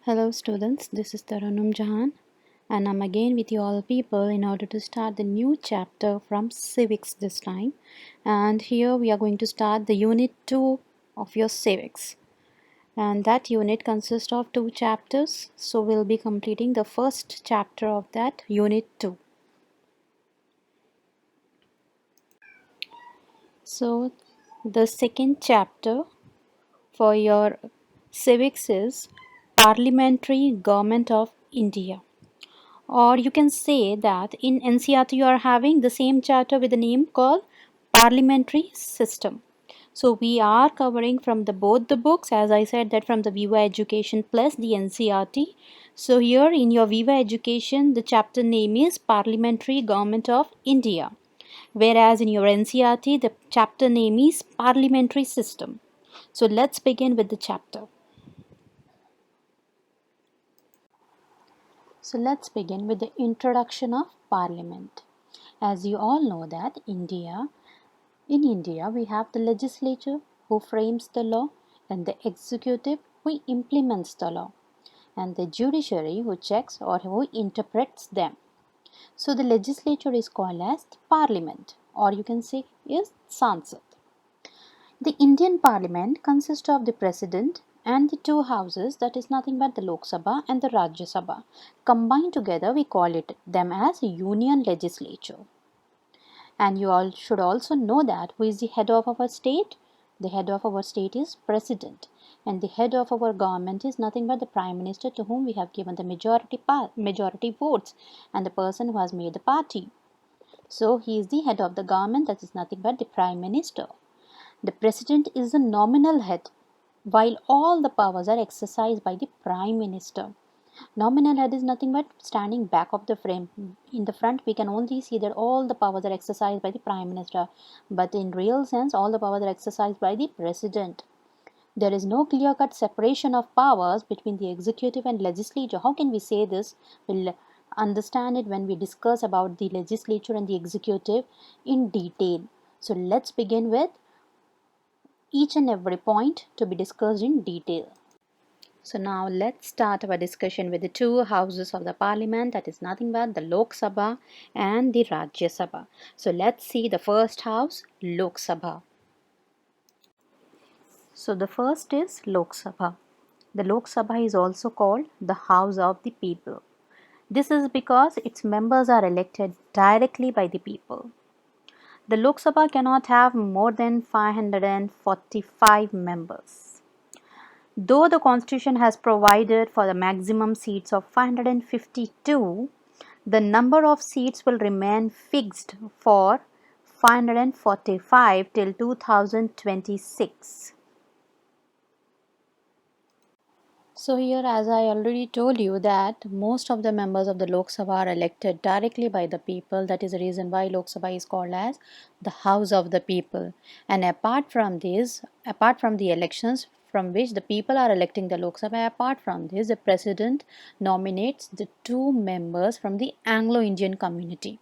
Hello students, this is Taranum Jahan and I'm again with you all people in order to start the new chapter from civics this time. And here we are going to start the unit 2 of your civics. And that unit consists of 2 chapters, so we'll be completing the first chapter of that unit 2. So the second chapter for your civics is Parliamentary Government of India. Or you can say that in NCERT you are having the same chapter with the name called Parliamentary System. So we are covering from the both the books, as I said, that from the Viva Education plus the NCERT. So here in your Viva Education the chapter name is Parliamentary Government of India, whereas in your NCERT the chapter name is Parliamentary System. So let's begin with the chapter. So let's begin with the introduction of Parliament. As you all know that in India we have the legislature who frames the law and the executive who implements the law and the judiciary who checks or who interprets them. So the legislature is called as the Parliament, or you can say is Sansad. The Indian Parliament consists of the President and the two houses, that is nothing but the Lok Sabha and the Rajya Sabha. Combined together we call it them as Union Legislature. And you all should also know that who is the head of our state? The head of our state is President. And the head of our government is nothing but the Prime Minister, to whom we have given the majority votes and the person who has made the party. So he is the head of the government, that is nothing but the Prime Minister. The President is the nominal head, while all the powers are exercised by the Prime Minister. Nominal head is nothing but standing back of the frame. In the front, we can only see that all the powers are exercised by the Prime Minister, but in real sense, all the powers are exercised by the President. There is no clear-cut separation of powers between the executive and legislature. How can we say this? We'll understand it when we discuss about the legislature and the executive in detail. So let's begin with each and every point to be discussed in detail. So now let's start our discussion with the two houses of the parliament, that is nothing but the Lok Sabha and the Rajya Sabha. So let's see the first house, Lok Sabha. So the first is Lok Sabha. The Lok Sabha is also called the House of the People. This is because its members are elected directly by the people. The Lok Sabha cannot have more than 545 members. Though the constitution has provided for the maximum seats of 552, the number of seats will remain fixed for 545 till 2026. So here, as I already told you, that most of the members of the Lok Sabha are elected directly by the people. That is the reason why Lok Sabha is called as the House of the People. And apart from this, apart from the elections from which the people are electing the Lok Sabha, apart from this, the President nominates the two members from the Anglo-Indian community.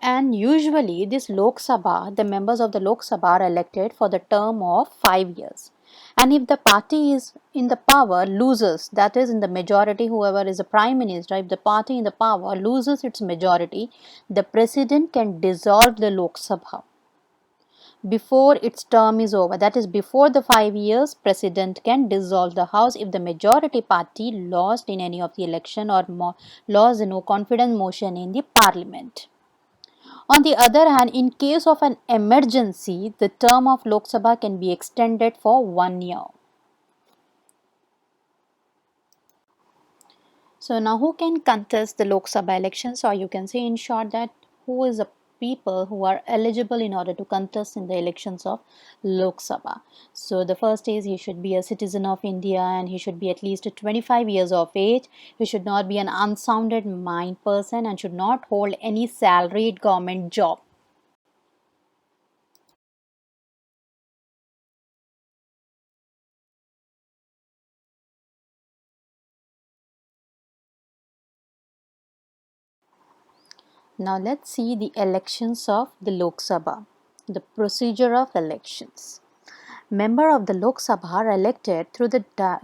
And usually this Lok Sabha, the members of the Lok Sabha are elected for the term of 5 years. And if the party is in the power loses, that is in the majority, whoever is the prime minister, if the party in the power loses its majority, the president can dissolve the Lok Sabha before its term is over. That is, before the 5 years, president can dissolve the house if the majority party lost in any of the election or lost the no confidence motion in the parliament. On the other hand, in case of an emergency, the term of Lok Sabha can be extended for 1 year. So now who can contest the Lok Sabha elections, or you can say in short that who is the people who are eligible in order to contest in the elections of Lok Sabha. So the first is he should be a citizen of India and he should be at least 25 years of age. He should not be an unsounded mind person and should not hold any salaried government job. Now let's see the elections of the Lok Sabha. The procedure of elections. Members of the Lok Sabha are elected through the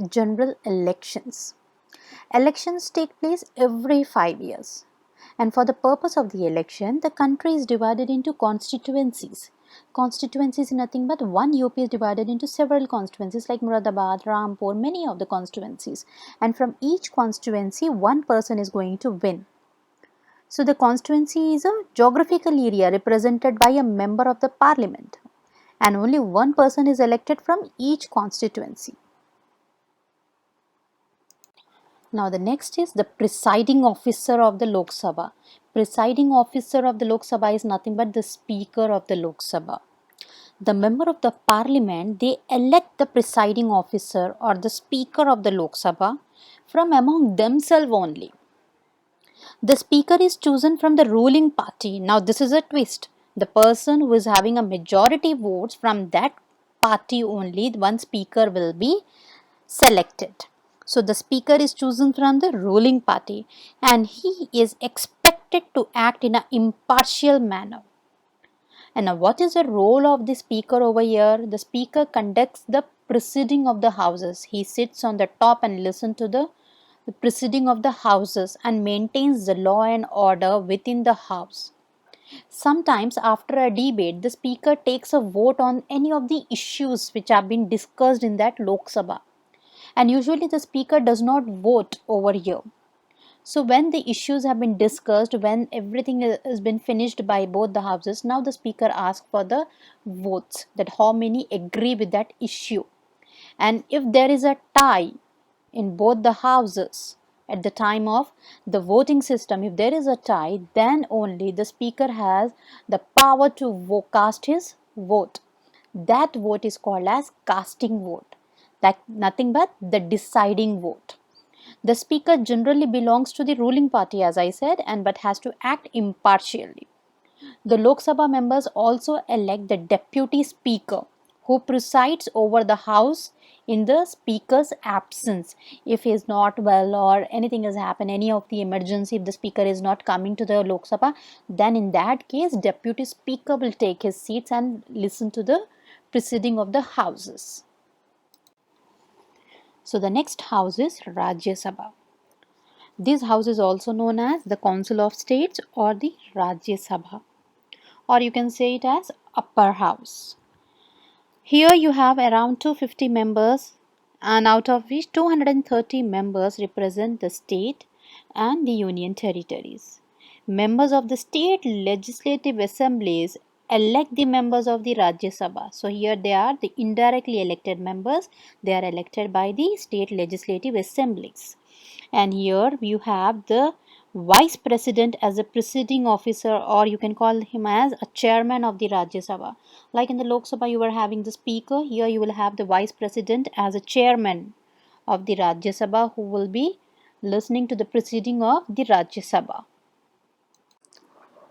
general elections. Elections take place every 5 years. And for the purpose of the election, the country is divided into constituencies. Constituencies is nothing but one UP is divided into several constituencies like Muradabad, Rampur, many of the constituencies. And from each constituency, one person is going to win. So the constituency is a geographical area represented by a member of the parliament, and only one person is elected from each constituency. Now the next is the presiding officer of the Lok Sabha. Presiding officer of the Lok Sabha is nothing but the speaker of the Lok Sabha. The member of the parliament, they elect the presiding officer or the speaker of the Lok Sabha from among themselves only. The speaker is chosen from the ruling party. Now this is a twist. The person who is having a majority votes from that party only, one speaker will be selected. So the speaker is chosen from the ruling party and he is expected to act in an impartial manner. And now what is the role of the speaker over here? The speaker conducts the proceeding of the houses. He sits on the top and listens to the proceeding of the houses and maintains the law and order within the house. Sometimes after a debate, the speaker takes a vote on any of the issues which have been discussed in that Lok Sabha. And usually the speaker does not vote over here. So when the issues have been discussed, when everything has been finished by both the houses, now the speaker asks for the votes, that how many agree with that issue. And if there is a tie in both the houses at the time of the voting system, if there is a tie, then only the speaker has the power to cast his vote. That vote is called as casting vote. That nothing but the deciding vote. The speaker generally belongs to the ruling party, as I said, but has to act impartially. The Lok Sabha members also elect the deputy speaker who presides over the house in the speaker's absence. If he is not well or anything has happened, any of the emergency, if the speaker is not coming to the Lok Sabha, then in that case, deputy speaker will take his seats and listen to the proceeding of the houses. So the next house is Rajya Sabha. This house is also known as the Council of States or the Rajya Sabha, or you can say it as upper house. Here you have around 250 members, and out of which 230 members represent the state and the union territories. Members of the state legislative assemblies elect the members of the Rajya Sabha. So here they are the indirectly elected members. They are elected by the state legislative assemblies. And here you have the vice president as a presiding officer, or you can call him as a chairman of the Rajya Sabha. Like in the Lok Sabha you are having the speaker, here you will have the vice president as a chairman of the Rajya Sabha who will be listening to the proceeding of the Rajya Sabha.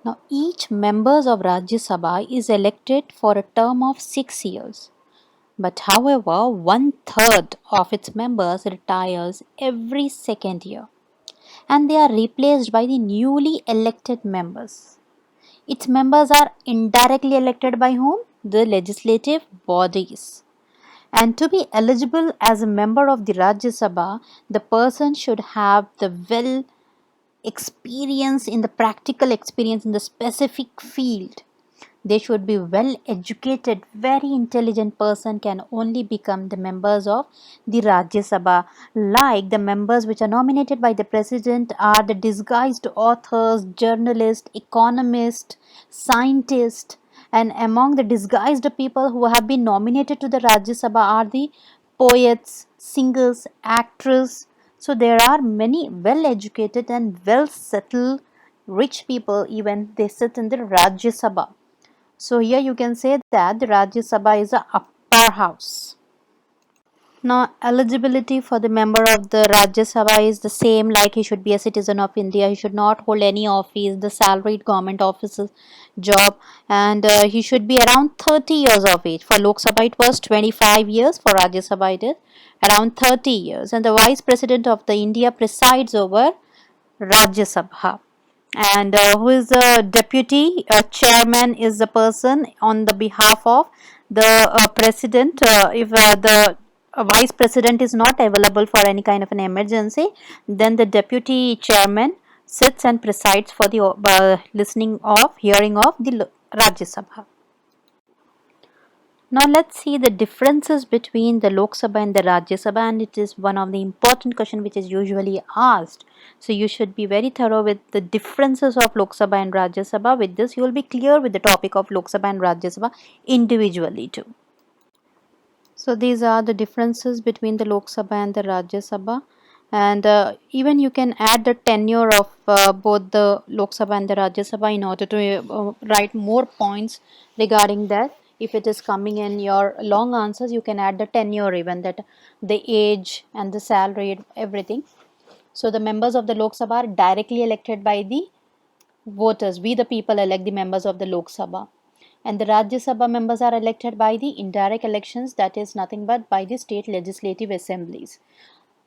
Now each members of Rajya Sabha is elected for a term of 6 years. But however, 1/3 of its members retires every second year and they are replaced by the newly elected members. Its members are indirectly elected by whom? The legislative bodies. And to be eligible as a member of the Rajya Sabha, the person should have the well experience in the practical experience in the specific field. They should be well educated, very intelligent person can only become the members of the Rajya Sabha. Like the members which are nominated by the president are the disguised authors, journalists, economists, scientists, and among the disguised people who have been nominated to the Rajya Sabha are the poets, singers, actors. So there are many well educated and well settled rich people, even they sit in the Rajya Sabha. So here you can say that the Rajya Sabha is a upper house. Now eligibility for the member of the Rajya Sabha is the same, like he should be a citizen of India, he should not hold any office, the salaried government offices job, and he should be around 30 years of age. For Lok Sabha it was 25 years, for Rajya Sabha it is around 30 years, and the Vice President of the India presides over Rajya Sabha. And who is the deputy chairman is the person on the behalf of the president. If the a vice president is not available for any kind of an emergency, then the deputy chairman sits and presides for the listening of hearing of the Rajya Sabha. Now let's see the differences between the Lok Sabha and the Rajya Sabha, and it is one of the important question which is usually asked. So you should be very thorough with the differences of Lok Sabha and Rajya Sabha. With this you will be clear with the topic of Lok Sabha and Rajya Sabha individually too. So these are the differences between the Lok Sabha and the Rajya Sabha, and even you can add the tenure of both the Lok Sabha and the Rajya Sabha in order to write more points regarding that. If it is coming in your long answers, you can add the tenure, even that the age and the salary, everything. So the members of the Lok Sabha are directly elected by the voters. We the people elect the members of the Lok Sabha, and the Rajya Sabha members are elected by the indirect elections, that is nothing but by the state legislative assemblies.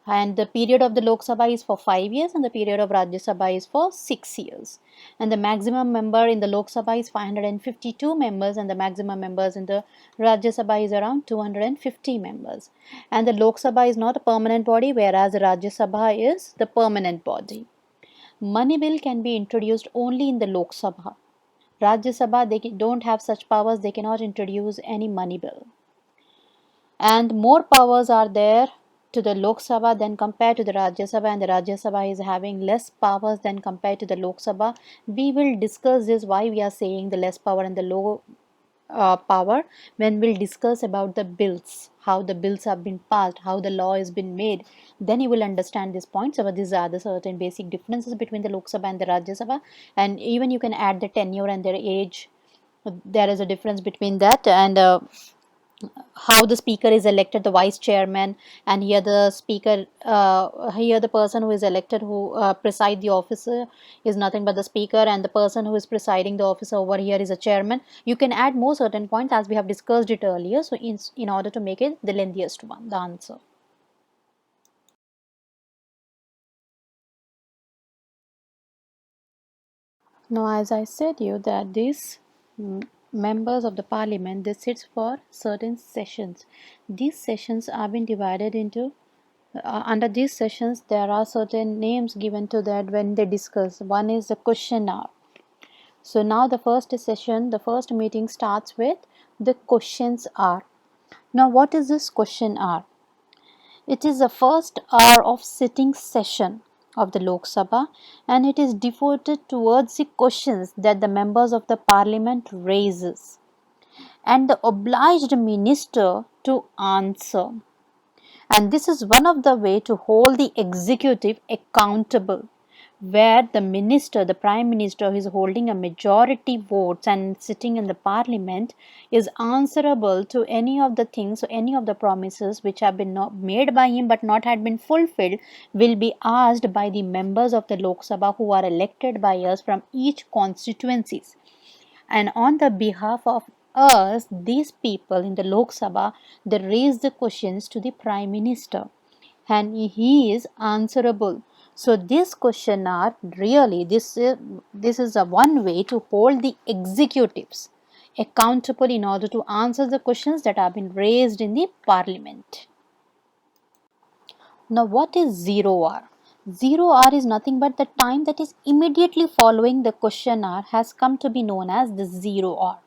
And the period of the Lok Sabha is for 5 years and the period of Rajya Sabha is for 6 years. And the maximum member in the Lok Sabha is 552 members, and the maximum members in the Rajya Sabha is around 250 members. And the Lok Sabha is not a permanent body, whereas the Rajya Sabha is the permanent body. Money bill can be introduced only in the Lok Sabha. Rajya Sabha, they don't have such powers, they cannot introduce any money bill. And more powers are there to the Lok Sabha than compared to the Rajya Sabha, and the Rajya Sabha is having less powers than compared to the Lok Sabha. We will discuss this, why we are saying the less power and the low power, when we'll discuss about the bills, how the bills have been passed, how the law has been made. Then you will understand these points. So these are the certain basic differences between the Lok Sabha and the Rajya Sabha, and even you can add the tenure and their age. There is a difference between that, and how the speaker is elected, the vice chairman, and here the speaker, here the person who is elected, who preside the officer, is nothing but the speaker, and the person who is presiding the officer over here is a chairman. You can add more certain points as we have discussed it earlier, so in order to make it the lengthiest one, the answer. Now, as I said you that these members of the parliament, they sit for certain sessions. These sessions have been divided into under these sessions there are certain names given to that when they discuss. One is the question hour. So now the first session, the first meeting starts with the questions hour. Now what is this question hour? It is the first hour of sitting session of the Lok Sabha, and it is devoted towards the questions that the members of the parliament raises and the obliged minister to answer. And this is one of the way to hold the executive accountable, where the minister, the prime minister, who is holding a majority votes and sitting in the parliament, is answerable to any of the things, any of the promises which have been not made by him but not had been fulfilled, will be asked by the members of the Lok Sabha who are elected by us from each constituencies. And on the behalf of us, these people in the Lok Sabha, they raise the questions to the Prime Minister, and he is answerable. So this question are really, this is a one way to hold the executives accountable in order to answer the questions that have been raised in the parliament. Now, what is 0 hour? 0 hour is nothing but the time that is immediately following the question hour has come to be known as the 0 hour.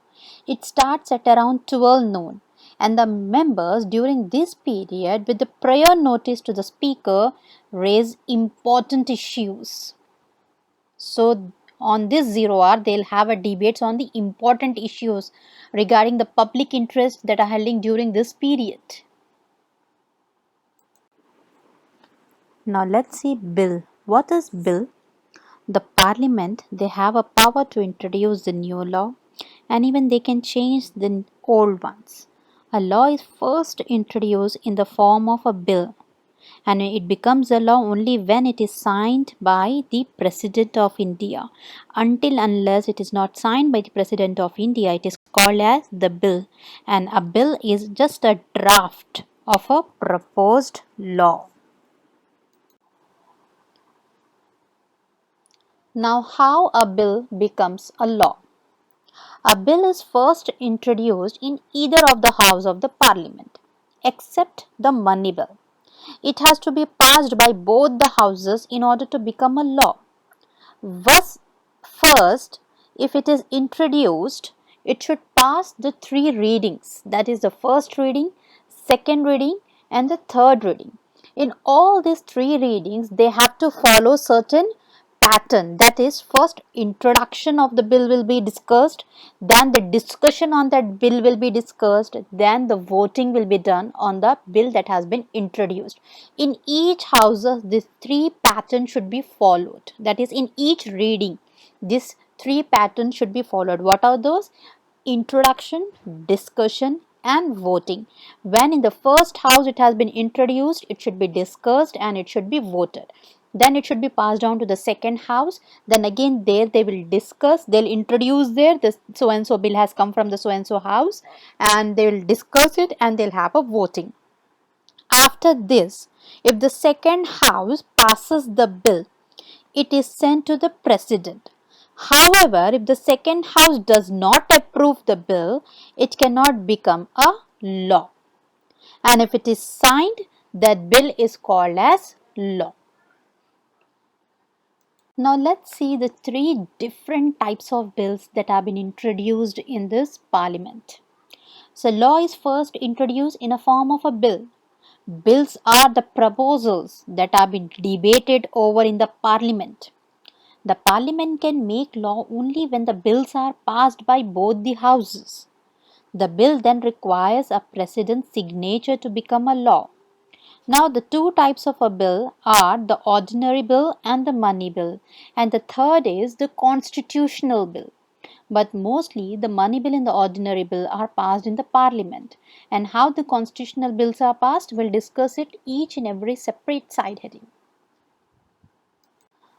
It starts at around 12 noon, and the members during this period, with the prior notice to the speaker, raise important issues. So, on this 0 hour, they'll have a debates on the important issues regarding the public interest that are held during this period. Now let's see bill. What is bill? The parliament, they have a power to introduce the new law, and even they can change the old ones. A law is first introduced in the form of a bill, and it becomes a law only when it is signed by the President of India. Until unless it is not signed by the President of India, it is called as the bill, and a bill is just a draft of a proposed law. Now, how a bill becomes a law? A bill is first introduced in either of the house of the parliament. except the money bill. It has to be passed by both the houses in order to become a law. Thus, first, if it is introduced, it should pass the three readings, that is the first reading, second reading, and the third reading. In all these three readings, they have to follow certain pattern, that is, first introduction of the bill will be discussed, then the discussion on that bill will be discussed, then the voting will be done on the bill that has been introduced. In each house these three patterns should be followed, that is, in each reading these three patterns should be followed. What are those? Introduction, discussion, and voting. When in the first house it has been introduced, it should be discussed and it should be voted. Then it should be passed down to the second house. Then again there they will discuss, they'll introduce there, this so and so bill has come from the so and so house, and they will discuss it and they'll have a voting. After this, if the second house passes the bill, it is sent to the president. However, if the second house does not approve the bill, it cannot become a law. And if it is signed, that bill is called as law. Now let's see the three different types of bills that have been introduced in this parliament. So law is first introduced in a form of a bill. Bills are the proposals that have been debated over in the parliament. The parliament can make law only when the bills are passed by both the houses. The bill then requires a president's signature to become a law. Now, the two types of a bill are the ordinary bill and the money bill, and the third is the constitutional bill. But mostly the money bill and the ordinary bill are passed in the parliament, and how the constitutional bills are passed, we'll discuss it each and every separate side heading.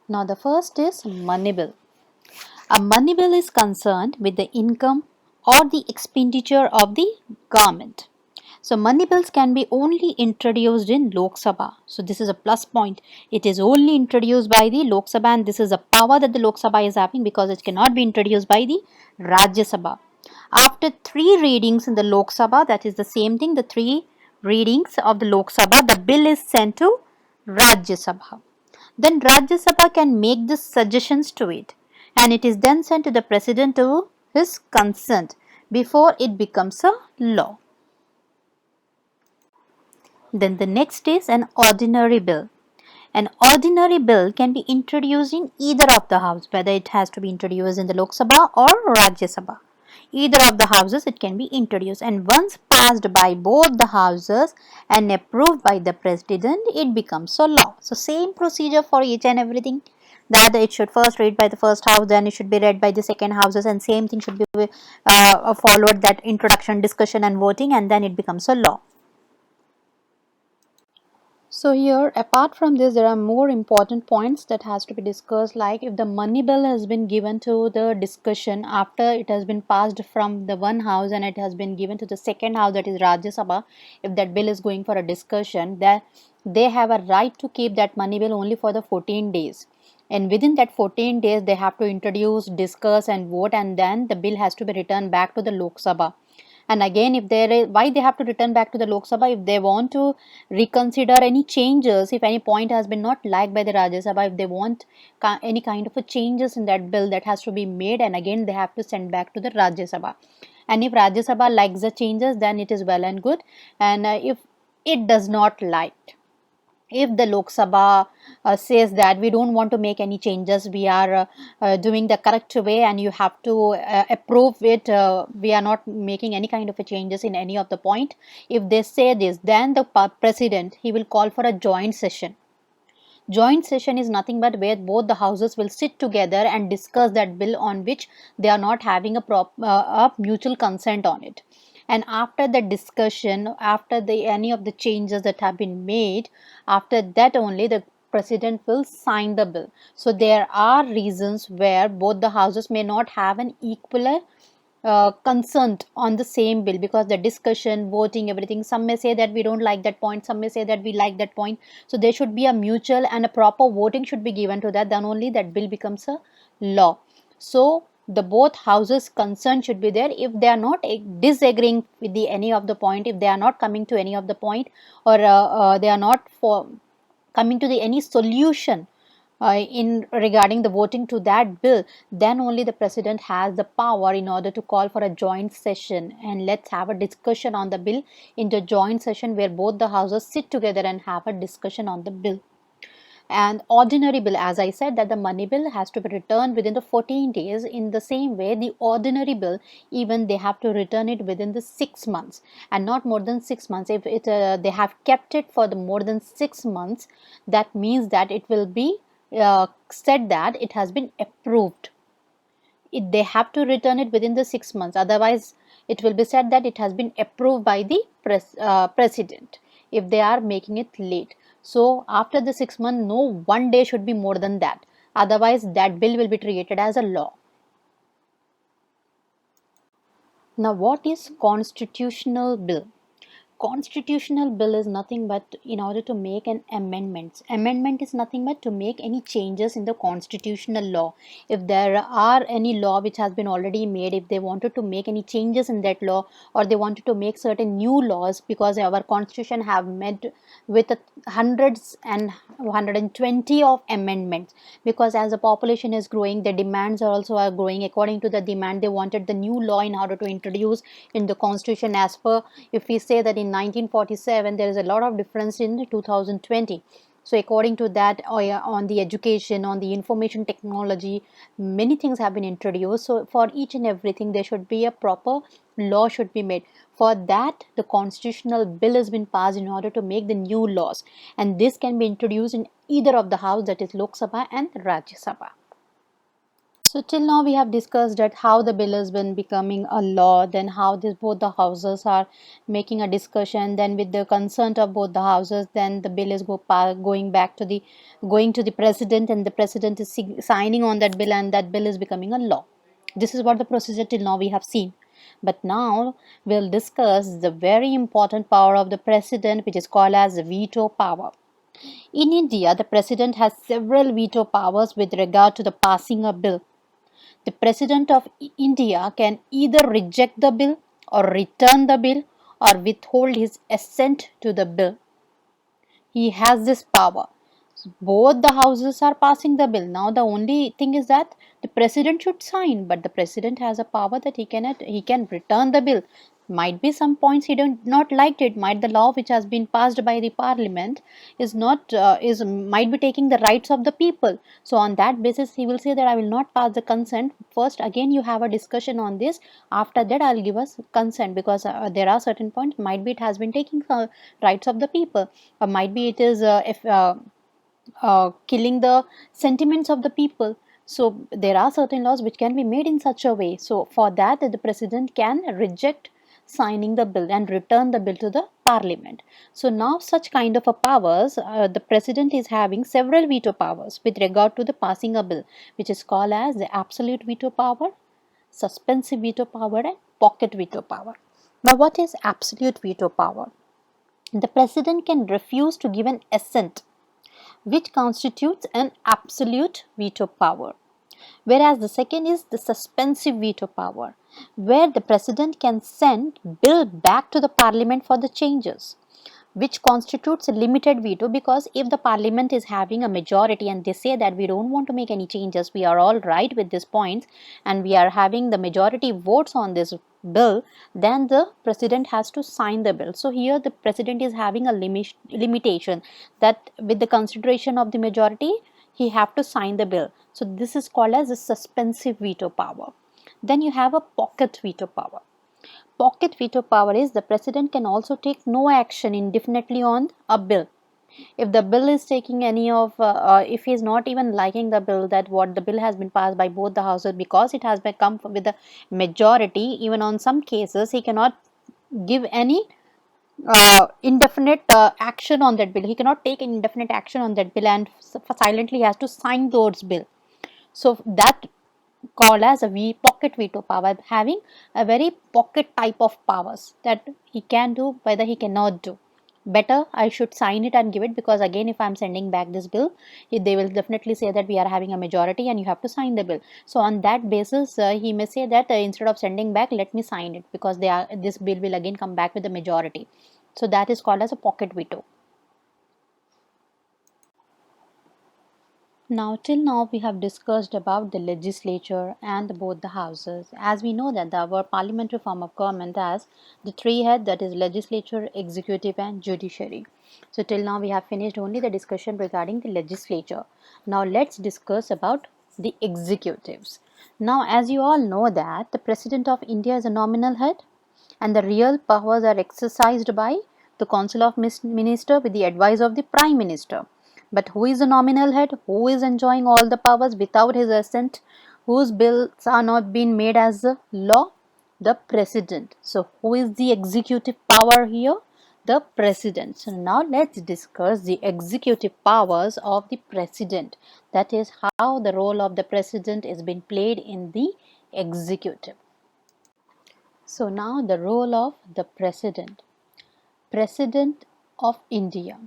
Now, the first is money bill. A money bill is concerned with the income or the expenditure of the government. So money bills can be only introduced in Lok Sabha. So this is a plus point. It is only introduced by the Lok Sabha, and this is a power that the Lok Sabha is having because it cannot be introduced by the Rajya Sabha. After three readings in the Lok Sabha, that is the same thing, the three readings of the Lok Sabha, the bill is sent to Rajya Sabha. Then Rajya Sabha can make the suggestions to it, and it is then sent to the president to his consent before it becomes a law. Then the next is an ordinary bill. An ordinary bill can be introduced in either of the houses, whether it has to be introduced in the Lok Sabha or Rajya Sabha. Either of the houses it can be introduced, and once passed by both the houses and approved by the president, it becomes a law. So same procedure for each and everything, that it should first read by the first house, then it should be read by the second houses, and same thing should be followed, that introduction, discussion, and voting, and then it becomes a law. So here, apart from this, there are more important points that has to be discussed, like if the money bill has been given to the discussion after it has been passed from the one house and it has been given to the second house, that is Rajya Sabha, if that bill is going for a discussion, that they have a right to keep that money bill only for the 14 days. And within that 14 days, they have to introduce, discuss, and vote, and then the bill has to be returned back to the Lok Sabha. And again, if there is, why they have to return back to the Lok Sabha, if they want to reconsider any changes, if any point has been not liked by the Rajya Sabha, if they want any kind of a changes in that bill, that has to be made, and again they have to send back to the Rajya Sabha. And if Rajya Sabha likes the changes, then it is well and good. And if it does not like, if the Lok Sabha says that we don't want to make any changes, we are doing the correct way and you have to approve it, we are not making any kind of a changes in any of the point, if they say this, then the president, he will call for a joint session. Joint session is nothing but where both the houses will sit together and discuss that bill on which they are not having a mutual consent on it. And after the discussion, after any of the changes that have been made, after that only the president will sign the bill. So there are reasons where both the houses may not have an equal consent on the same bill, because the discussion, voting, everything, some may say that we don't like that point, some may say that we like that point. So there should be a mutual and a proper voting should be given to that, then only that bill becomes a law. So the both houses concerned should be there. If they are not disagreeing with the any of the point, if they are not coming to any of the point, or they are not for coming to the any solution in regarding the voting to that bill, then only the president has the power in order to call for a joint session, and let's have a discussion on the bill in the joint session where both the houses sit together and have a discussion on the bill. And ordinary bill, as I said, that the money bill has to be returned within the 14 days. In the same way, the ordinary bill, even they have to return it within the 6 months and not more than 6 months. If they have kept it for the more than 6 months, that means that it will be said that it has been approved. They have to return it within the 6 months, otherwise it will be said that it has been approved by the president if they are making it late. So after the 6 months, no one day should be more than that, otherwise that bill will be treated as a law. Now, what is constitutional bill? Constitutional bill is nothing but in order to make an amendment is nothing but to make any changes in the constitutional law. If there are any law which has been already made, if they wanted to make any changes in that law, or they wanted to make certain new laws, because our constitution have met with hundreds and 120 of amendments, because as the population is growing, the demands are also are growing. According to the demand, they wanted the new law in order to introduce in the constitution. As per, if we say that in 1947 there is a lot of difference in 2020, so according to that, on the education, on the information technology, many things have been introduced. So for each and everything there should be a proper law should be made. For that, the constitutional bill has been passed in order to make the new laws, and this can be introduced in either of the house, that is Lok Sabha and Rajya Sabha. So till now we have discussed that how the bill has been becoming a law, then how this both the houses are making a discussion, then with the consent of both the houses, then the bill is going to the president, and the president is signing on that bill, and that bill is becoming a law. This is what the procedure till now we have seen. But now we'll discuss the very important power of the president, which is called as veto power. In India, the president has several veto powers with regard to the passing a bill. The President of India can either reject the bill or return the bill or withhold his assent to the bill. He has this power. Both the houses are passing the bill. Now the only thing is that the president should sign, but the president has a power that he can return the bill. Might be some points he don't not liked it. Might the law which has been passed by the parliament is not is might be taking the rights of the people. So on that basis he will say that I will not pass the consent. First again you have a discussion on this. After that I'll give us consent, because there are certain points might be it has been taking rights of the people, or might be it is if killing the sentiments of the people. So there are certain laws which can be made in such a way. So for that the president can reject signing the bill and return the bill to the parliament. So now such kind of a powers, the president is having several veto powers with regard to the passing a bill, which is called as the absolute veto power, suspensive veto power, and pocket veto power. Now what is absolute veto power? The president can refuse to give an assent, which constitutes an absolute veto power. Whereas the second is the suspensive veto power, where the president can send bill back to the parliament for the changes, which constitutes a limited veto, because if the parliament is having a majority and they say that we don't want to make any changes, we are all right with these points and we are having the majority votes on this bill, then the president has to sign the bill. So here the president is having a limitation that with the consideration of the majority he have to sign the bill. So this is called as a suspensive veto power. Then you have a pocket veto power. Pocket veto power is the president can also take no action indefinitely on a bill. If the bill is taking any of, if he is not even liking the bill, that what the bill has been passed by both the houses, because it has become with a majority, even on some cases he cannot give any indefinite action on that bill. He cannot take an indefinite action on that bill, and silently he has to sign those bill. So that called as a pocket veto power, having a very pocket type of powers that he can do, whether he cannot do. better I should sign it and give it, because again if I'm sending back this bill, they will definitely say that we are having a majority and you have to sign the bill. So on that basis, he may say that instead of sending back, let me sign it, because this bill will again come back with the majority. So that is called as a pocket veto. Now, till now, we have discussed about the legislature and both the houses. As we know that our parliamentary form of government has the three heads, that is legislature, executive, and judiciary. So, till now, we have finished only the discussion regarding the legislature. Now, let's discuss about the executives. Now, as you all know that the President of India is a nominal head, and the real powers are exercised by the Council of Minister with the advice of the Prime Minister. But who is the nominal head? Who is enjoying all the powers without his assent? Whose bills are not being made as a law? The President. So, who is the executive power here? The President. So, now let's discuss the executive powers of the President. That is how the role of the President is being played in the executive. So now the role of the President. President of India.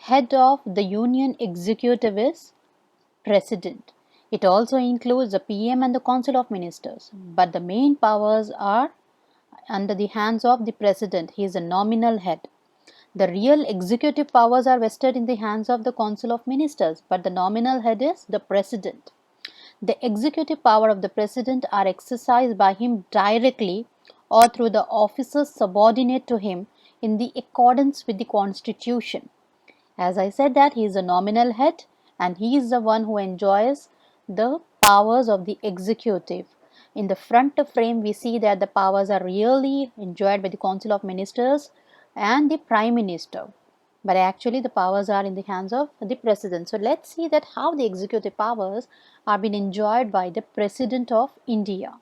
Head of the Union Executive is President. It also includes the PM and the Council of Ministers, but the main powers are under the hands of the President. He is a nominal head. The real executive powers are vested in the hands of the Council of Ministers, but the nominal head is the President. The executive power of the President are exercised by him directly or through the officers subordinate to him in the accordance with the Constitution. As I said that he is a nominal head and he is the one who enjoys the powers of the executive. In the front frame we see that the powers are really enjoyed by the Council of Ministers and the Prime Minister, but actually the powers are in the hands of the President. So let's see that how the executive powers are being enjoyed by the President of India.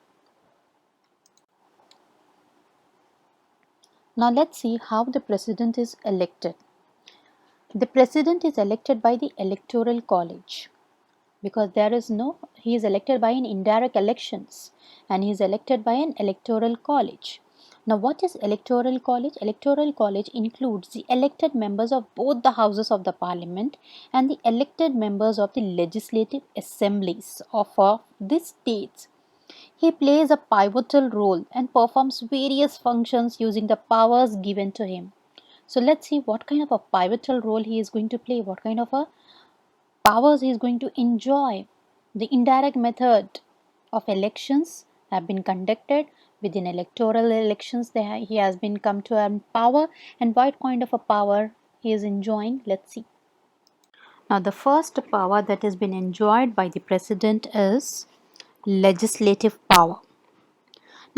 Now let's see how the President is elected. The President is elected by the Electoral College, because he is elected by an indirect elections and he is elected by an Electoral College. Now what is Electoral College? Electoral College includes the elected members of both the houses of the parliament and the elected members of the legislative assemblies of the states. He plays a pivotal role and performs various functions using the powers given to him. So let's see what kind of a pivotal role he is going to play, what kind of a powers he is going to enjoy. The indirect method of elections have been conducted within electoral elections. He has been come to power, and what kind of a power he is enjoying. Let's see. Now, the first power that has been enjoyed by the president is legislative power.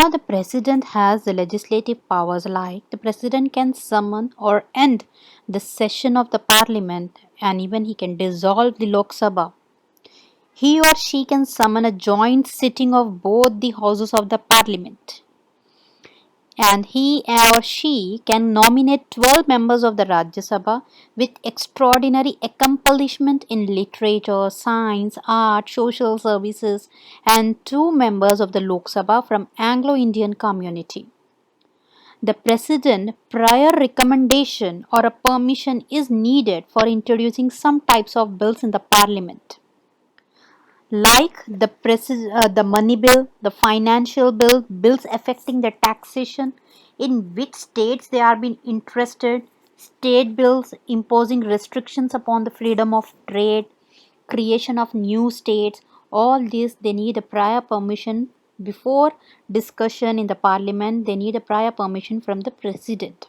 Now, the president has the legislative powers, like the president can summon or end the session of the parliament, and even he can dissolve the Lok Sabha. He or she can summon a joint sitting of both the houses of the parliament, and he or she can nominate 12 members of the Rajya Sabha with extraordinary accomplishment in literature, science, art, social services, and 2 members of the Lok Sabha from Anglo-Indian community. The president prior recommendation or a permission is needed for introducing some types of bills in the parliament, like the money bill, the financial bill, bills affecting the taxation, in which states they are being interested, state bills imposing restrictions upon the freedom of trade, creation of new states. All this they need a prior permission before discussion in the parliament. They need a prior permission from the president.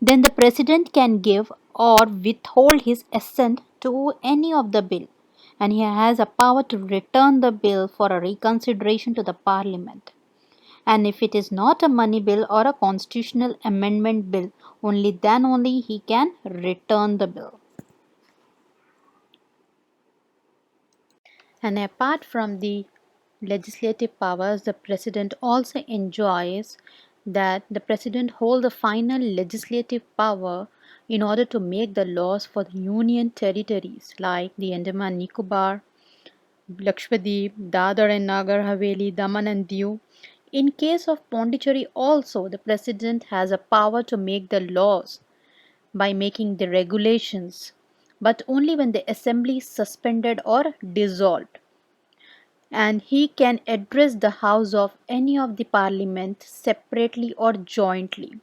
Then the president can give or withhold his assent to any of the bill, and he has a power to return the bill for a reconsideration to the parliament. And if it is not a money bill or a constitutional amendment bill, only then only he can return the bill. And apart from the legislative powers, the president also enjoys that the president holds the final legislative power in order to make the laws for the union territories like the Andaman Nicobar, Lakshadweep, Dadar and Nagar Haveli, Daman and Diu. In case of Pondicherry also, the president has a power to make the laws by making the regulations, but only when the assembly is suspended or dissolved. And he can address the house of any of the parliament separately or jointly.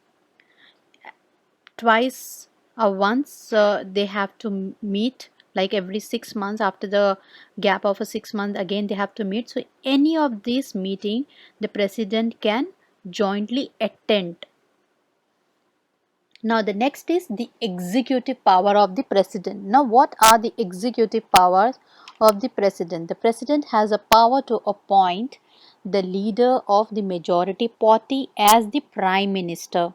Twice or once they have to meet, like every 6 months, after the gap of a 6 month again they have to meet. So any of these meeting the president can jointly attend. Now the next is the executive power of the president. Now what are the executive powers of the president? The president has a power to appoint the leader of the majority party as the prime minister.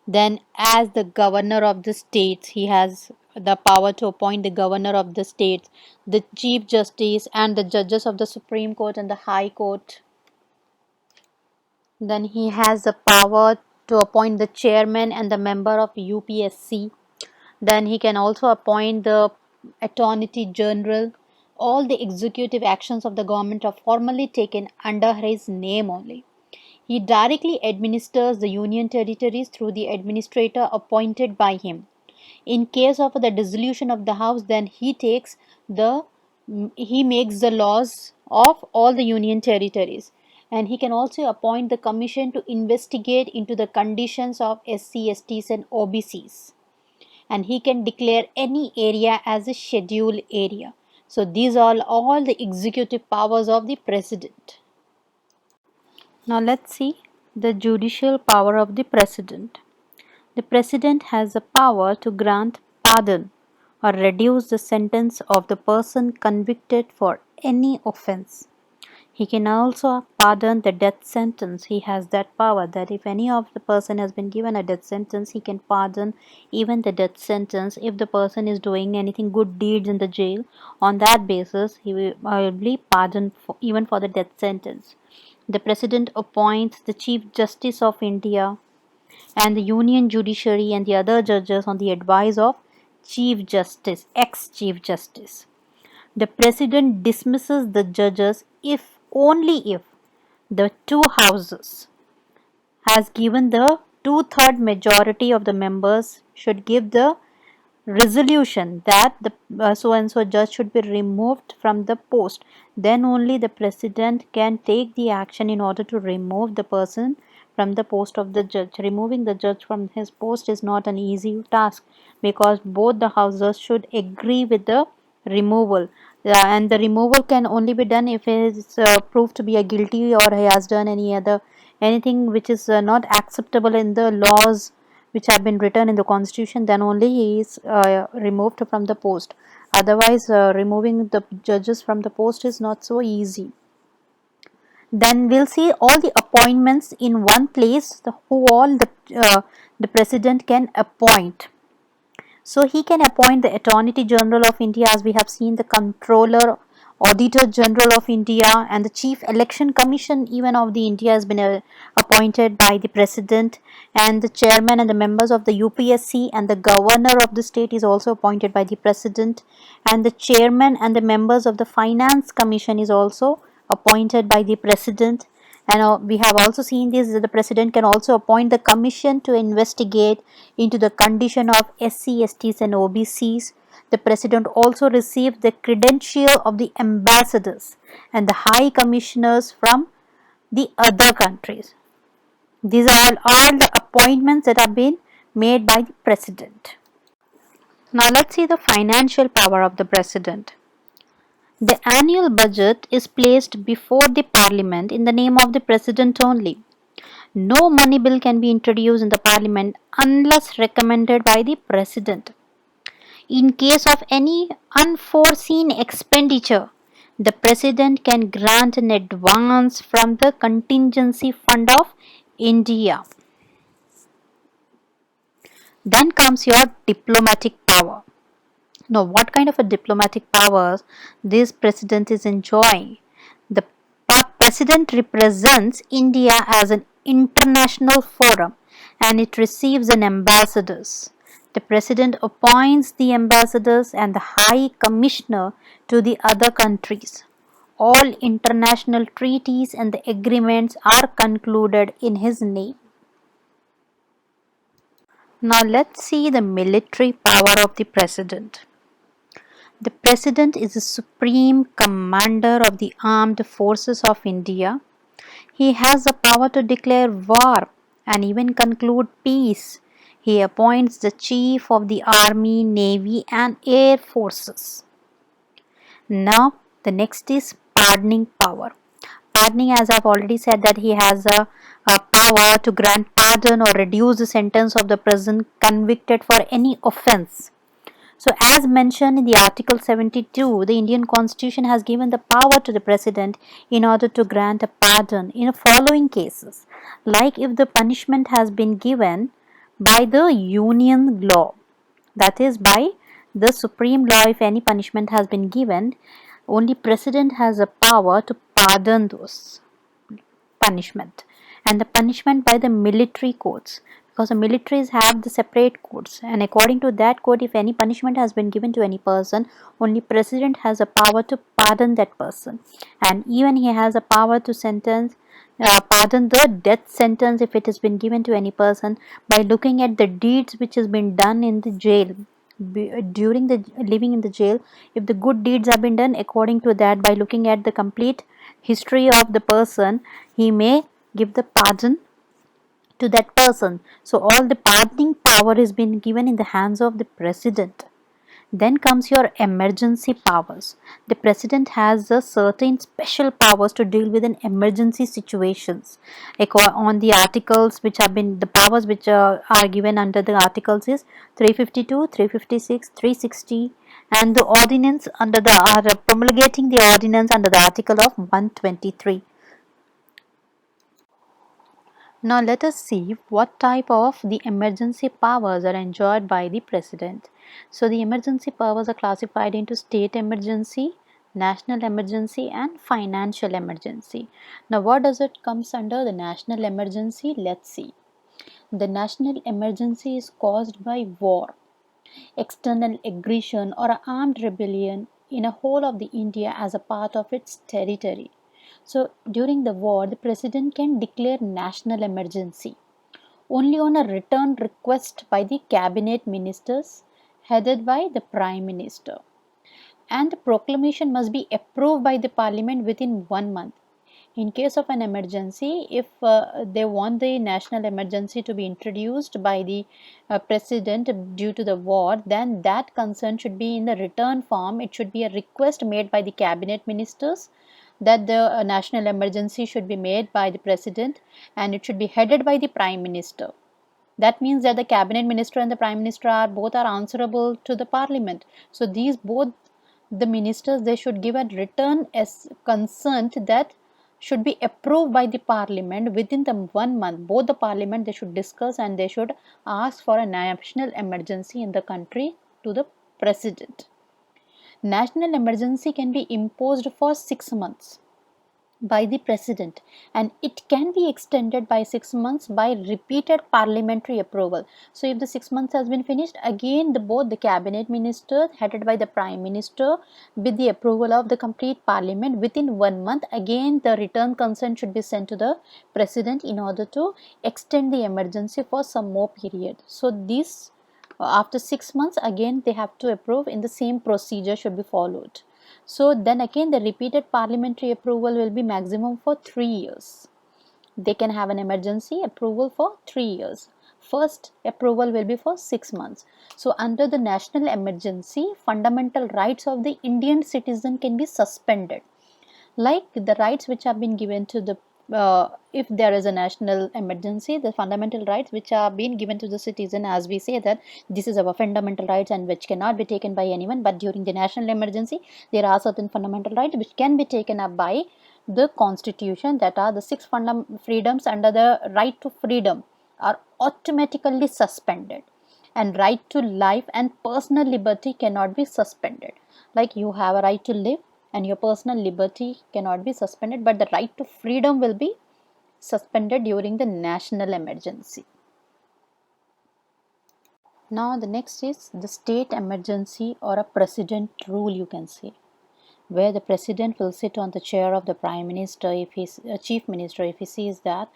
Then, as the governor of the states, he has the power to appoint the governor of the states, the chief justice, and the judges of the Supreme Court and the High Court. Then, he has the power to appoint the chairman and the member of UPSC. Then, he can also appoint the attorney general. All the executive actions of the government are formally taken under his name only. He directly administers the union territories through the administrator appointed by him. In case of the dissolution of the house, then he makes the laws of all the union territories, and he can also appoint the commission to investigate into the conditions of SC, STs and OBCs, and he can declare any area as a scheduled area. So these are all the executive powers of the president. Now let's see the judicial power of the president. The president has the power to grant pardon or reduce the sentence of the person convicted for any offense. He can also pardon the death sentence. He has that power that if any of the person has been given a death sentence, he can pardon even the death sentence if the person is doing anything good deeds in the jail. On that basis, he will be pardoned even for the death sentence. The president appoints the Chief Justice of India and the Union Judiciary and the other judges on the advice of Chief Justice, ex-Chief Justice. The President dismisses the judges if only if the two houses has given the two-third majority of the members should give the resolution that the so and so judge should be removed from the post. Then only the president can take the action in order to remove the person from the post of the judge. Removing the judge from his post is not an easy task because both the houses should agree with the removal. And the removal can only be done if he is proved to be a guilty or he has done anything which is not acceptable in the laws which have been written in the constitution. Then only he is removed from the post. Otherwise removing the judges from the post is not so easy. Then we'll see all the appointments in one place, who all the president can appoint. So he can appoint the Attorney General of India, as we have seen, the Controller, Auditor General of India, and the Chief Election Commission even of the India has been appointed by the President, and the Chairman and the members of the UPSC and the Governor of the state is also appointed by the President, and the Chairman and the members of the Finance Commission is also appointed by the President. And we have also seen this, that the president can also appoint the commission to investigate into the condition of SC, STs and OBCs. The president also receives the credential of the ambassadors and the high commissioners from the other countries. These are all the appointments that have been made by the president. Now let's see the financial power of the president. The annual budget is placed before the parliament in the name of the president only. No money bill can be introduced in the parliament unless recommended by the president. In case of any unforeseen expenditure, the president can grant an advance from the contingency fund of India. Then comes your diplomatic power. Now, what kind of a diplomatic powers this president is enjoying? The president represents India as an international forum and it receives an ambassadors. The president appoints the ambassadors and the high commissioner to the other countries. All international treaties and the agreements are concluded in his name. Now let's see the military power of the president. The president is the supreme commander of the armed forces of India. He has the power to declare war and even conclude peace. He appoints the chief of the army, navy, and air forces. Now, the next is pardoning power. Pardoning, as I've already said, that he has a power to grant pardon or reduce the sentence of the person convicted for any offense. So, as mentioned in the Article 72, the Indian Constitution has given the power to the President in order to grant a pardon in the following cases, like if the punishment has been given by the Union law, that is, by the supreme law. If any punishment has been given, only President has a power to pardon those punishment, and the punishment by the military courts, because the militaries have the separate courts, and according to that code, if any punishment has been given to any person, only president has a power to pardon that person, and even he has a power to sentence pardon the death sentence if it has been given to any person by looking at the deeds which has been done in the jail during the living in the jail. If the good deeds have been done, according to that, by looking at the complete history of the person, he may give the pardon to that person. So all the pardoning power is been given in the hands of the president. Then comes your emergency powers. The president has a certain special powers to deal with an emergency situations. On the articles which have been the powers which are given under the articles is 352, 356, 360, and the ordinance under the are promulgating the ordinance under the article of 123. Now let us see what type of the emergency powers are enjoyed by the president. So the emergency powers are classified into state emergency, national emergency, and financial emergency. Now what does it comes under the national emergency? Let's see. The national emergency is caused by war, external aggression, or armed rebellion in a whole of the India as a part of its territory. So during the war, the president can declare national emergency only on a written request by the cabinet ministers headed by the prime minister, and the proclamation must be approved by the parliament within 1 month. In case of an emergency, if they want the national emergency to be introduced by the president due to the war, then that concern should be in the return form. It should be a request made by the cabinet ministers that the national emergency should be made by the president, and it should be headed by the prime minister. That means that the cabinet minister and the prime minister are both are answerable to the parliament. So these both the ministers, they should give a written as consent that should be approved by the parliament within the 1 month. Both the parliament, they should discuss and they should ask for a national emergency in the country to the president. National emergency can be imposed for 6 months by the president, and it can be extended by 6 months by repeated parliamentary approval. So if the 6 months has been finished, again both the cabinet minister headed by the prime minister with the approval of the complete parliament within 1 month, again the return consent should be sent to the president in order to extend the emergency for some more period. So this after 6 months, again they have to approve in the same procedure should be followed. So then again the repeated parliamentary approval will be maximum for 3 years. They can have an emergency approval for 3 years. First approval will be for 6 months. So under the national emergency, fundamental rights of the Indian citizen can be suspended, like the rights which have been given to the if there is a national emergency, the fundamental rights which are being given to the citizen, as we say that this is our fundamental rights and which cannot be taken by anyone, but during the national emergency there are certain fundamental rights which can be taken up by the constitution, that are the six freedoms under the right to freedom are automatically suspended, and right to life and personal liberty cannot be suspended. Like you have a right to live and your personal liberty cannot be suspended, but the right to freedom will be suspended during the national emergency. Now the next is the state emergency, or a president rule, you can say, where the president will sit on the chair of the prime minister if he's a chief minister if he sees that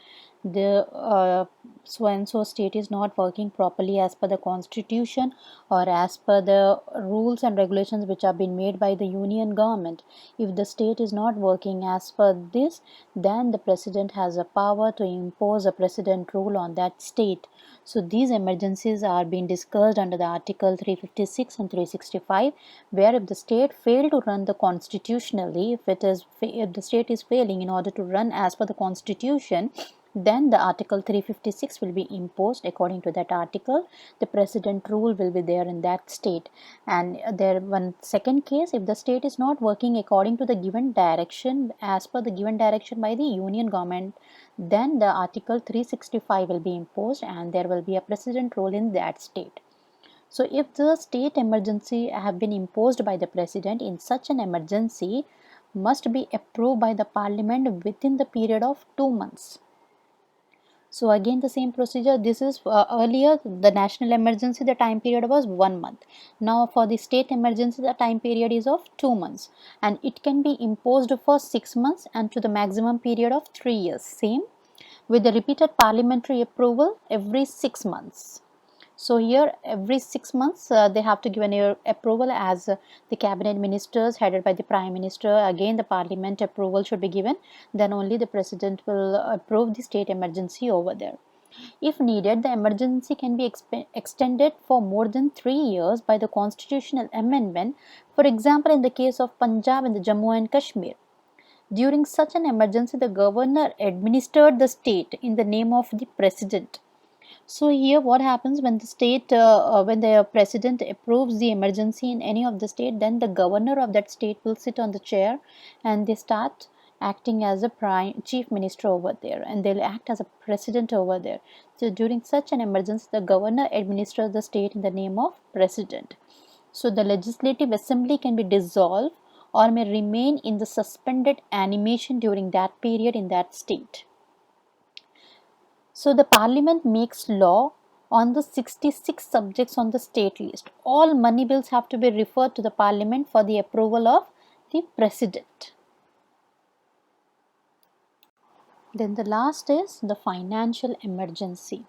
the so and so state is not working properly as per the constitution or as per the rules and regulations which have been made by the union government. If the state is not working as per this, then the president has a power to impose a president rule on that state. So these emergencies are being discussed under the article 356 and 365, where if the state fail to run the constitutionally, if the state is failing in order to run as per the constitution, then the article 356 will be imposed. According to that article, the president rule will be there in that state. And there one second case, if the state is not working according to the given direction, as per the given direction by the union government, then the article 365 will be imposed and there will be a president rule in that state. So if the state emergency have been imposed by the president, in such an emergency must be approved by the parliament within the period of 2 months. So again the same procedure. This is earlier the national emergency, the time period was 1 month. Now for the state emergency, the time period is of 2 months, and it can be imposed for 6 months and to the maximum period of 3 years. Same with the repeated parliamentary approval every 6 months. So here every 6 months they have to give an approval as the cabinet ministers headed by the prime minister. Again the parliament approval should be given. Then only the president will approve the state emergency over there. If needed, the emergency can be extended for more than 3 years by the constitutional amendment. For example, in the case of Punjab and the Jammu and Kashmir, during such an emergency, the governor administered the state in the name of the president. So here what happens when the state, when the president approves the emergency in any of the state, then the governor of that state will sit on the chair and they start acting as a chief minister over there, and they'll act as a president over there. So during such an emergency, the governor administers the state in the name of president. So the legislative assembly can be dissolved or may remain in the suspended animation during that period in that state. So the parliament makes law on the 66 subjects on the state list. All money bills have to be referred to the parliament for the approval of the president. Then the last is the financial emergency.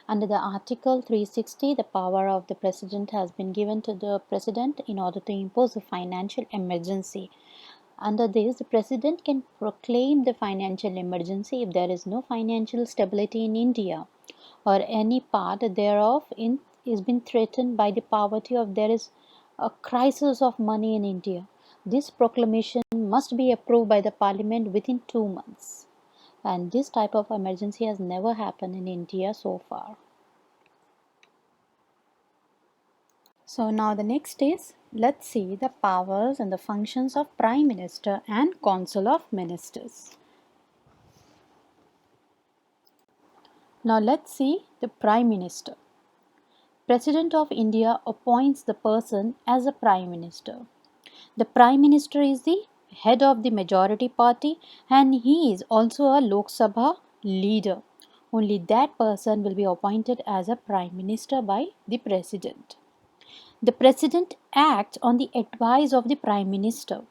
Under the article 360, the power of the president has been given to the president in order to impose a financial emergency. Under this, the president can proclaim the financial emergency if there is no financial stability in India or any part thereof is been threatened by the poverty, or there is a crisis of money in India. This proclamation must be approved by the parliament within 2 months. And this type of emergency has never happened in India so far. So now the next is, let's see the powers and the functions of Prime Minister and Council of Ministers. Now let's see the Prime Minister. President of India appoints the person as a Prime Minister. The Prime Minister is the head of the majority party and he is also a Lok Sabha leader. Only that person will be appointed as a Prime Minister by the President. The President acts on the advice of the Prime Minister,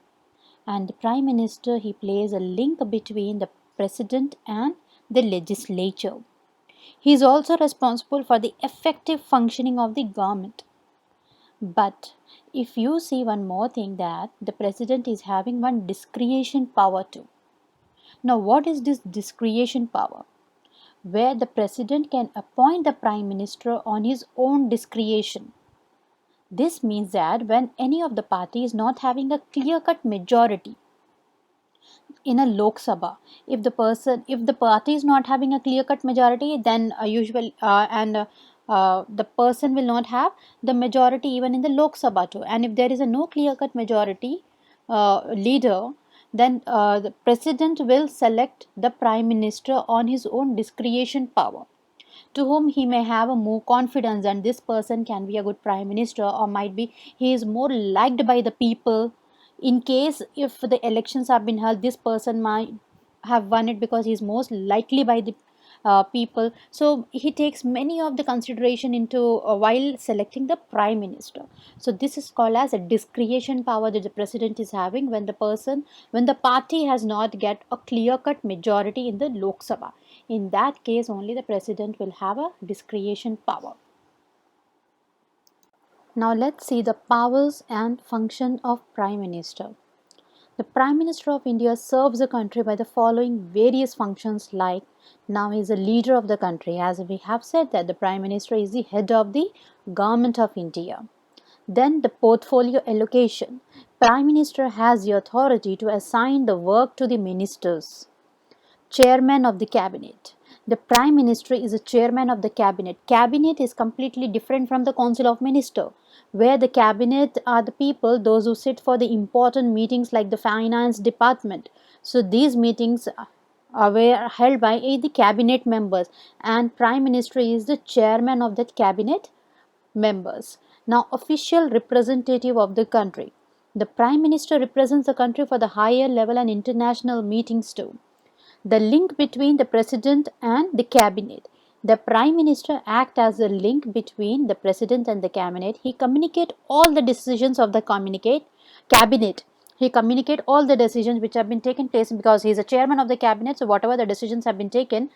and the Prime Minister, he plays a link between the President and the legislature. He is also responsible for the effective functioning of the government. But if you see one more thing, that the President is having one discretion power too. Now what is this discretion power? Where the President can appoint the Prime Minister on his own discretion. This means that when any of the party is not having a clear-cut majority in a Lok Sabha, if the party is not having a clear-cut majority, then the person will not have the majority even in the Lok Sabha too. And if there is a no clear-cut majority leader, then the president will select the Prime Minister on his own discretion power, to whom he may have a more confidence, and this person can be a good prime minister, or might be he is more liked by the people. In case if the elections have been held, this person might have won it because he is most likely by the people. So he takes many of the consideration into while selecting the prime minister. So this is called as a discretion power that the president is having when the party has not get a clear cut majority in the Lok Sabha. In that case, only the president will have a discretion power. Now let's see the powers and function of Prime Minister. The Prime Minister of India serves the country by the following various functions, like now he is a leader of the country, as we have said that the Prime Minister is the head of the government of India. Then the portfolio allocation. Prime Minister has the authority to assign the work to the ministers. Chairman of the cabinet. The prime minister is a chairman of the cabinet. Cabinet is completely different from the council of minister, where the cabinet are the people, those who sit for the important meetings like the finance department. So these meetings were held by the cabinet members, and prime minister is the chairman of that cabinet members. Now, official representative of the country. The prime minister represents the country for the higher level and international meetings too. The link between the president and the cabinet. The prime minister acts as a link between the president and the cabinet. He communicates all the decisions of the cabinet. He communicates all the decisions which have been taken place, because he is a chairman of the cabinet. So whatever the decisions have been taken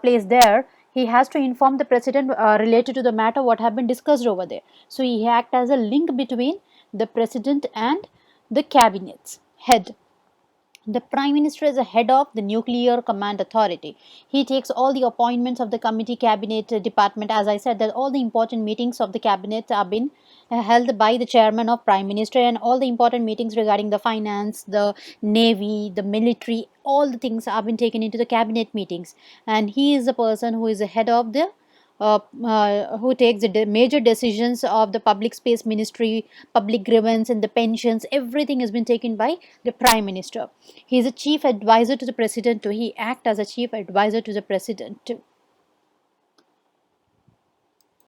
place there, he has to inform the president related to the matter what have been discussed over there. So he acts as a link between the president and the cabinet's head. The Prime Minister is the head of the Nuclear Command Authority. He takes all the appointments of the committee cabinet department. As I said, that all the important meetings of the cabinet have been held by the chairman of Prime Minister, and all the important meetings regarding the finance, the navy, the military, all the things have been taken into the cabinet meetings. And he is the person who is the head of the who takes the major decisions of the public space ministry, public grievance, and the pensions. Everything has been taken by the prime minister. He is a chief advisor to the president too. He acts as a chief advisor to the president too.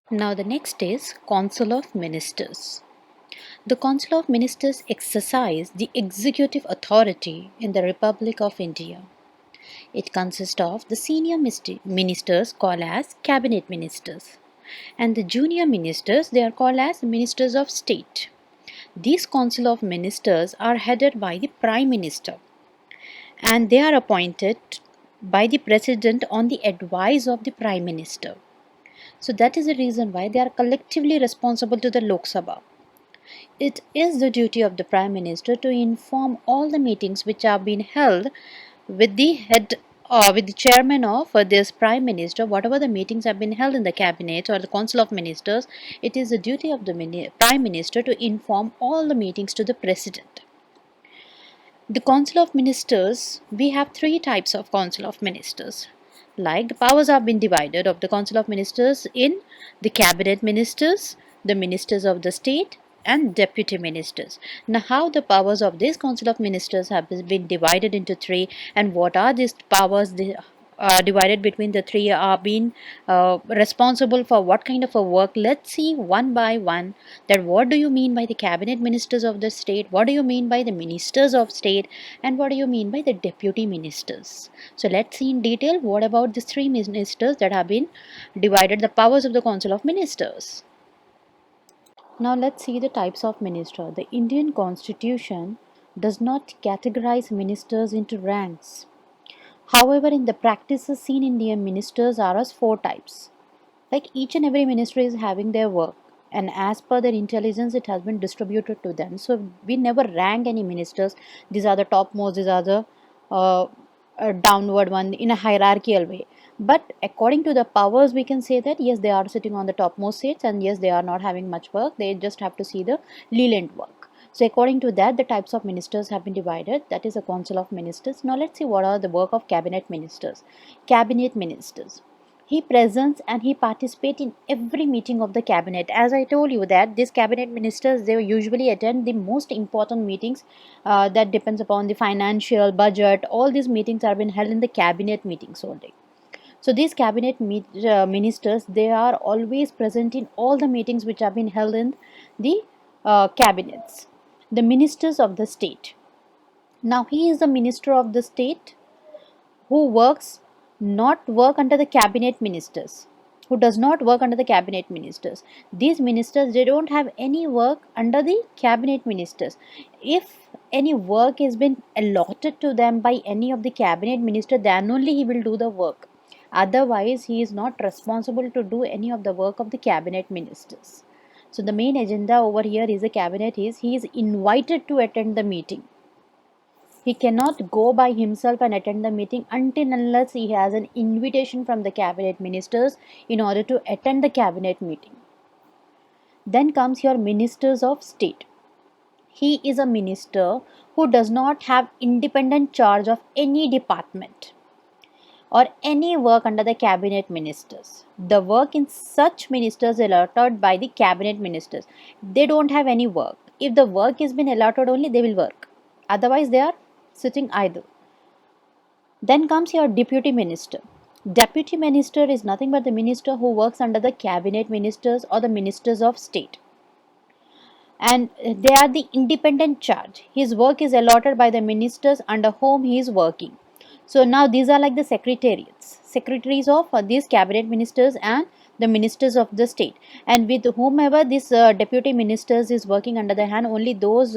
Now the next is Council of Ministers. The Council of Ministers exercise the executive authority in the Republic of India. It consists of the senior ministers called as cabinet ministers, and the junior ministers, they are called as ministers of state. These council of ministers are headed by the prime minister, and they are appointed by the president on the advice of the prime minister. So that is the reason why they are collectively responsible to the Lok Sabha. It is the duty of the prime minister to inform all the meetings which are being held with the head with the chairman of this prime minister. Whatever the meetings have been held in the cabinet or the council of ministers, it is the duty of the prime minister to inform all the meetings to the president. The council of ministers, we have three types of council of ministers. Like, the powers have been divided of the council of ministers in the cabinet ministers, the ministers of the state, and deputy ministers. Now, how the powers of this council of ministers have been divided into three, and what are these powers divided between the three, are being responsible for what kind of a work? Let's see one by one that what do you mean by the cabinet ministers of the state, what do you mean by the ministers of state, and what do you mean by the deputy ministers. So let's see in detail what about these three ministers that have been divided, the powers of the council of ministers. Now let's see the types of minister. The Indian constitution does not categorize ministers into ranks. However, in the practices seen, Indian ministers are as four types. Like, each and every ministry is having their work, and as per their intelligence, it has been distributed to them. So we never rank any ministers. These are the topmost. These are the uh, downward one in a hierarchical way. But according to the powers, we can say that yes, they are sitting on the topmost seats, and yes, they are not having much work. They just have to see the lenient work. So according to that, the types of ministers have been divided. That is a council of ministers. Now let's see what are the work of cabinet ministers. Cabinet ministers, he presents and he participates in every meeting of the cabinet. As I told you that these cabinet ministers, they usually attend the most important meetings that depends upon the financial budget. All these meetings are being held in the cabinet meetings only. So these ministers, they are always present in all the meetings which have been held in the cabinets. The ministers of the state. Now he is the minister of the state who work under the cabinet ministers, who does not work under the cabinet ministers. These ministers, they don't have any work under the cabinet ministers. If any work has been allotted to them by any of the cabinet minister, then only he will do the work. Otherwise, he is not responsible to do any of the work of the cabinet ministers. So the main agenda over here is the cabinet is he is invited to attend the meeting. He cannot go by himself and attend the meeting until unless he has an invitation from the cabinet ministers in order to attend the cabinet meeting. Then comes your ministers of state. He is a minister who does not have independent charge of any department or any work under the cabinet ministers. The work in such ministers is allotted by the cabinet ministers. They don't have any work. If the work has been allotted only, they will work. Otherwise, they are sitting idle. Then comes your deputy minister. Deputy minister is nothing but the minister who works under the cabinet ministers or the ministers of state, and they are the independent charge. His work is allotted by the ministers under whom he is working. So now these are like the secretaries of these cabinet ministers and the ministers of the state, and with whomever this deputy ministers is working under the hand, only those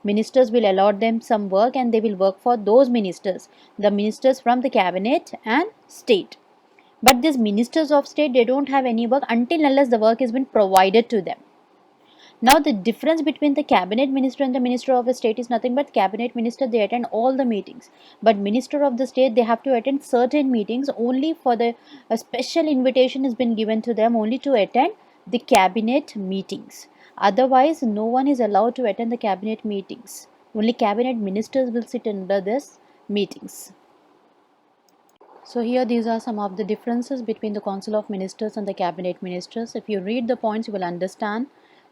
ministers will allot them some work and they will work for those ministers, the ministers from the cabinet and state. But these ministers of state, they don't have any work until unless the work has been provided to them. Now the difference between the cabinet minister and the minister of a state is nothing but cabinet minister, they attend all the meetings, but minister of the state, they have to attend certain meetings only for the a special invitation has been given to them only to attend the cabinet meetings. Otherwise no one is allowed to attend the cabinet meetings. Only cabinet ministers will sit under this meetings. So here these are some of the differences between the Council of Ministers and the Cabinet Ministers. If you read the points, you will understand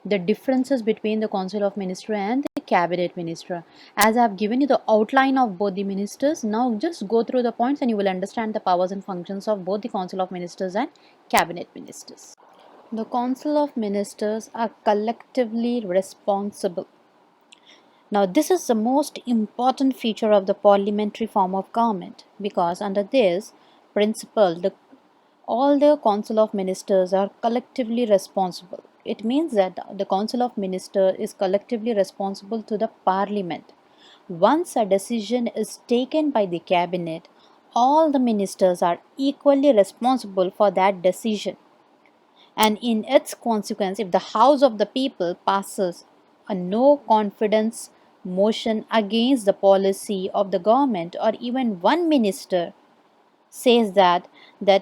the differences between the Council of Minister and the Cabinet Minister. As I have given you the outline of both the ministers, now just go through the points and you will understand the powers and functions of both the Council of Ministers and Cabinet Ministers. The Council of Ministers are collectively responsible. Now, this is the most important feature of the parliamentary form of government, because under this principle, all the Council of Ministers are collectively responsible. It means that the Council of Ministers is collectively responsible to the Parliament. Once a decision is taken by the Cabinet, all the ministers are equally responsible for that decision. And in its consequence, if the House of the People passes a no confidence motion against the policy of the government, or even one minister says that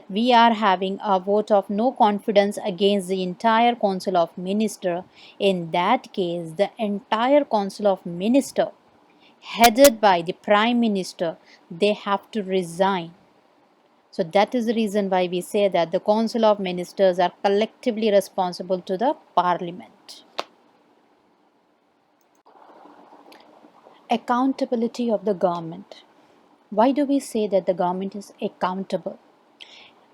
we are having a vote of no confidence against the entire council of minister, in that case the entire council of minister headed by the prime minister, they have to resign. So that is the reason why we say that the Council of Ministers are collectively responsible to the Parliament. Accountability of the government. Why do we say that the government is accountable?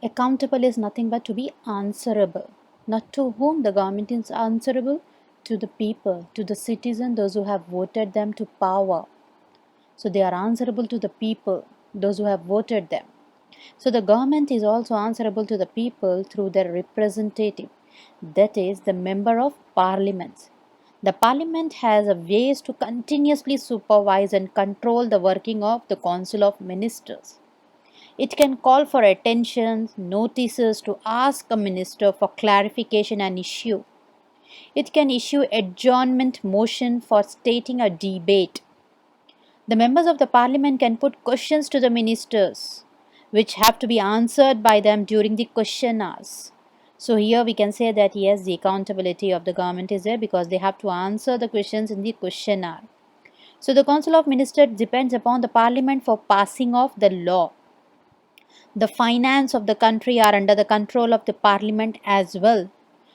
Accountable is nothing but to be answerable. Not to whom the government is answerable? To the people, to the citizen, those who have voted them to power. So they are answerable to the people, those who have voted them. So the government is also answerable to the people through their representative, that is, the member of parliament. The parliament has a ways to continuously supervise and control the working of the council of ministers. It can call for attention, notices to ask a minister for clarification and issue. It can issue adjournment motion for stating a debate. The members of the parliament can put questions to the ministers, which have to be answered by them during the question hours. So here we can say that yes, the accountability of the government is there because they have to answer the questions in the question hour. So the Council of Ministers depends upon the parliament for passing of the law. The finance of the country are under the control of the parliament as well.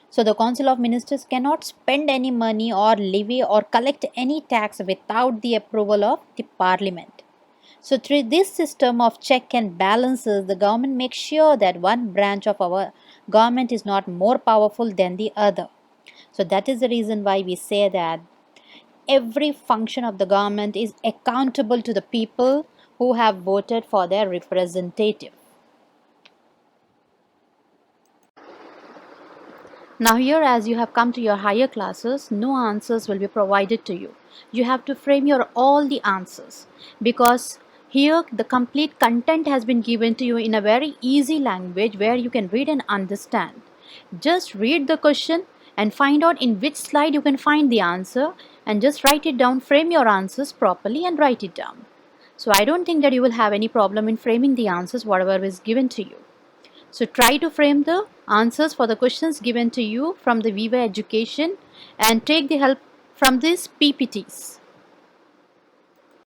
So the Council of Ministers cannot spend any money or levy or collect any tax without the approval of the parliament. So through this system of check and balances, the government makes sure that one branch of our government is not more powerful than the other. So that is the reason why we say that every function of the government is accountable to the people who have voted for their representative. Now here, as you have come to your higher classes, no answers will be provided to you. You have to frame your all the answers, because Here, the complete content has been given to you in a very easy language where you can read and understand. Just read the question and find out in which slide you can find the answer, and just write it down, frame your answers properly and write it down. So I don't think that you will have any problem in framing the answers whatever is given to you. So try to frame the answers for the questions given to you from the Viva Education and take the help from these PPTs.